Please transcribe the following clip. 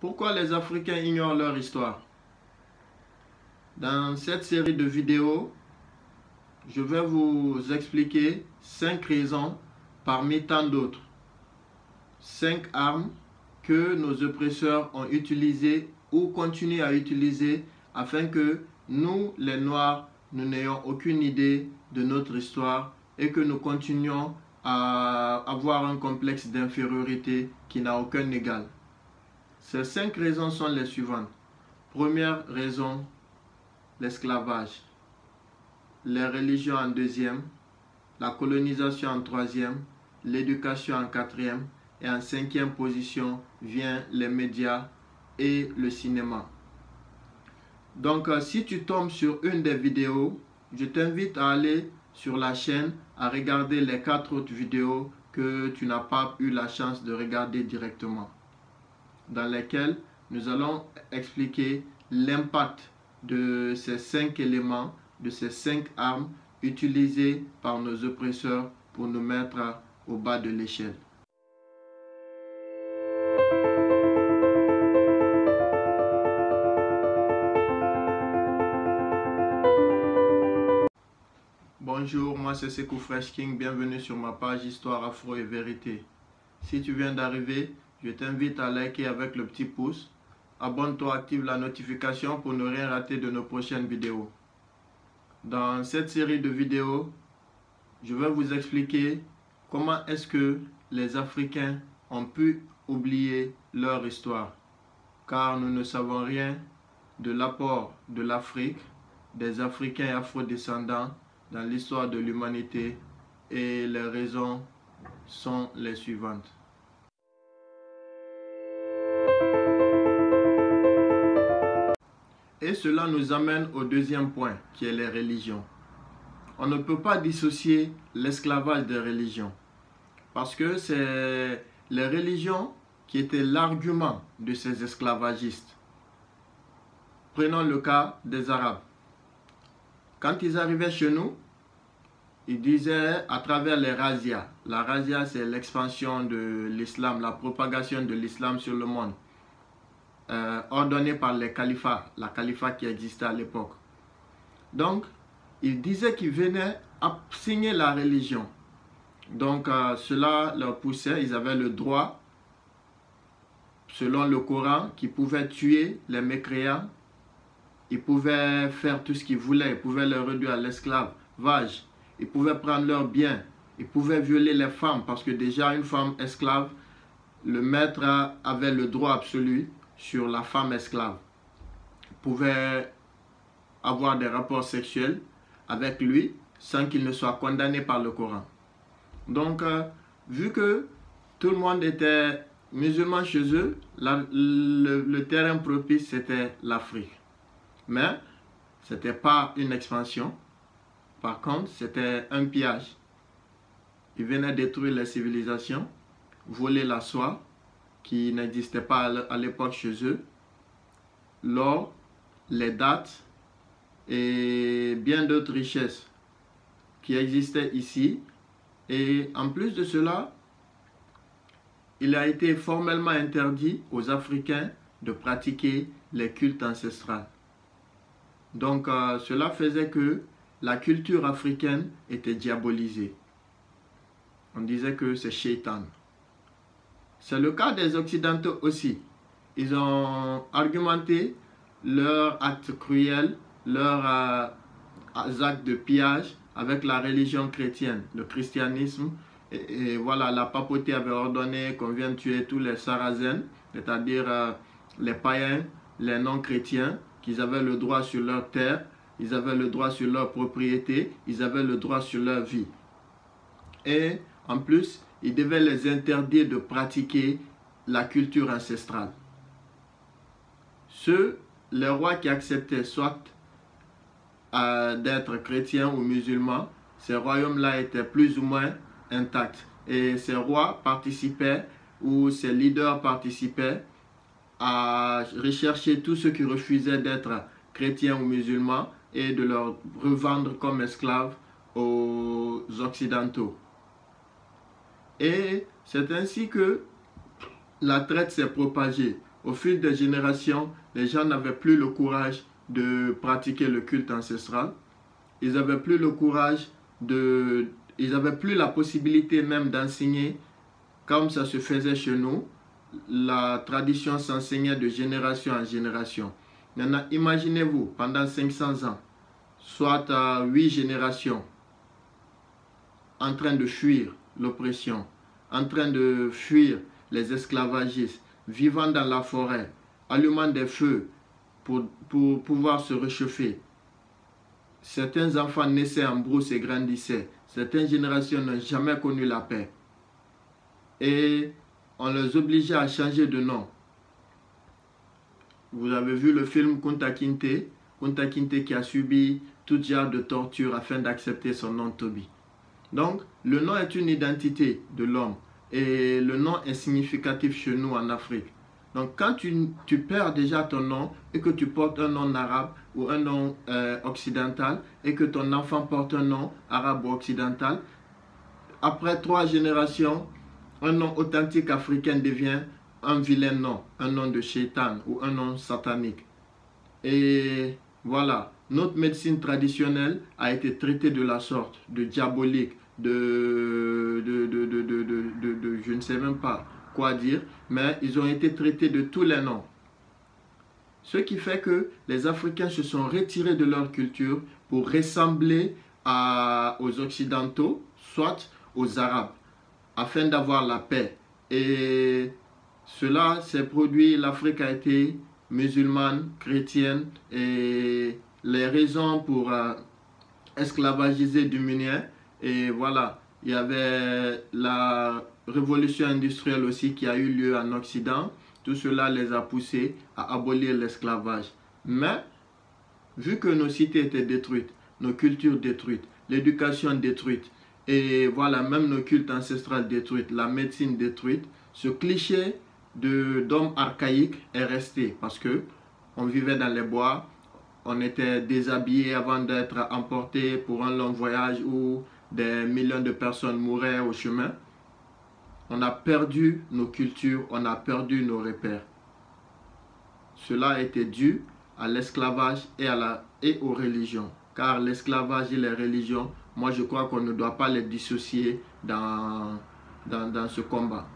Pourquoi les Africains ignorent leur histoire? Dans cette série de vidéos, je vais vous expliquer 5 raisons parmi tant d'autres. 5 armes que nos oppresseurs ont utilisées ou continuent à utiliser afin que nous, les Noirs, nous n'ayons aucune idée de notre histoire et que nous continuions à avoir un complexe d'infériorité qui n'a aucun égal. Ces 5 raisons sont les suivantes. Première raison, l'esclavage. Les religions en deuxième, la colonisation en troisième, l'éducation en quatrième et en cinquième position vient les médias et le cinéma. Donc si tu tombes sur une des vidéos, je t'invite à aller sur la chaîne à regarder les 4 autres vidéos que tu n'as pas eu la chance de regarder directement, dans lesquelles nous allons expliquer l'impact de ces 5 éléments, de ces 5 armes utilisées par nos oppresseurs pour nous mettre au bas de l'échelle. Bonjour, moi c'est Sekou Fresh King, bienvenue sur ma page Histoire Afro et Vérité. Si tu viens d'arriver, je t'invite à liker avec le petit pouce. Abonne-toi, active la notification pour ne rien rater de nos prochaines vidéos. Dans cette série de vidéos, je vais vous expliquer comment est-ce que les Africains ont pu oublier leur histoire. Car nous ne savons rien de l'apport de l'Afrique, des Africains afro-descendants dans l'histoire de l'humanité, et les raisons sont les suivantes. Et cela nous amène au deuxième point, qui est les religions. On ne peut pas dissocier l'esclavage des religions, parce que c'est les religions qui étaient l'argument de ces esclavagistes. Prenons le cas des Arabes. Quand ils arrivaient chez nous, ils disaient à travers les razzias. La razzia, c'est l'expansion de l'islam, la propagation de l'islam sur le monde. Ordonnée par les califats, la califat qui existait à l'époque. Donc, ils disaient qu'ils venaient à signer la religion. Donc, cela leur poussait, ils avaient le droit, selon le Coran, qu'ils pouvaient tuer les mécréants. Ils pouvaient faire tout ce qu'ils voulaient, ils pouvaient les réduire à l'esclavage, ils pouvaient prendre leurs biens, ils pouvaient violer les femmes, parce que déjà une femme esclave, le maître avait le droit absolu sur la femme esclave. Ils pouvaient avoir des rapports sexuels avec lui sans qu'il ne soit condamné par le Coran. Donc, vu que tout le monde était musulman chez eux, le terrain propice c'était l'Afrique. Mais ce n'était pas une expansion. Par contre, c'était un pillage. Ils venaient détruire les civilisations, voler la soie qui n'existait pas à l'époque chez eux, l'or, les dattes et bien d'autres richesses qui existaient ici. Et en plus de cela, il a été formellement interdit aux Africains de pratiquer les cultes ancestraux. Donc cela faisait que la culture africaine était diabolisée. On disait que c'est Shaitan. C'est le cas des Occidentaux aussi. Ils ont argumenté leurs actes cruels, leurs actes de pillage avec la religion chrétienne, le christianisme. Et voilà, la papauté avait ordonné qu'on vienne tuer tous les Sarazènes, c'est-à-dire les païens, les non-chrétiens, qu'ils avaient le droit sur leur terre, ils avaient le droit sur leur propriété, ils avaient le droit sur leur vie. Et en plus, ils devaient les interdire de pratiquer la culture ancestrale. Les rois qui acceptaient soit d'être chrétiens ou musulmans, ces royaumes-là étaient plus ou moins intacts. Et ces rois participaient, ou ces leaders participaient à rechercher tous ceux qui refusaient d'être chrétiens ou musulmans et de leur revendre comme esclaves aux Occidentaux. Et c'est ainsi que la traite s'est propagée. Au fil des générations, les gens n'avaient plus le courage de pratiquer le culte ancestral. Ils n'avaient plus le courage ils n'avaient plus la possibilité même d'enseigner comme ça se faisait chez nous. La tradition s'enseignait de génération en génération. Maintenant, imaginez-vous, pendant 500 ans, soit à 8 générations, en train de fuir l'oppression, en train de fuir les esclavagistes, vivant dans la forêt, allumant des feux pour pouvoir se réchauffer. Certains enfants naissaient en brousse et grandissaient. Certaines générations n'ont jamais connu la paix. Et on les obligeait à changer de nom. Vous avez vu le film Kunta Kinte? Kunta Kinte qui a subi tout genre de torture afin d'accepter son nom Toby. Donc, le nom est une identité de l'homme. Et le nom est significatif chez nous en Afrique. Donc, quand tu perds déjà ton nom et que tu portes un nom arabe ou un nom occidental et que ton enfant porte un nom arabe ou occidental, après 3 générations, un nom authentique africain devient un vilain nom, un nom de shaitan ou un nom satanique. Et voilà, notre médecine traditionnelle a été traitée de la sorte, de diabolique, je ne sais même pas quoi dire, mais ils ont été traités de tous les noms. Ce qui fait que les Africains se sont retirés de leur culture pour ressembler aux Occidentaux, soit aux Arabes, afin d'avoir la paix. Et cela s'est produit, l'Afrique a été musulmane, chrétienne, et les raisons pour esclavagiser diminuaient. Et voilà, il y avait la révolution industrielle aussi qui a eu lieu en Occident. Tout cela les a poussés à abolir l'esclavage. Mais, vu que nos cités étaient détruites, nos cultures détruites, l'éducation détruite, et voilà, même nos cultes ancestrales détruites, la médecine détruite, ce cliché d'homme archaïque est resté parce que on vivait dans les bois, on était déshabillé avant d'être emporté pour un long voyage où des millions de personnes mouraient au chemin. On a perdu nos cultures, on a perdu nos repères. Cela a été dû à l'esclavage et aux religions. Car l'esclavage et les religions, moi je crois qu'on ne doit pas les dissocier dans ce combat.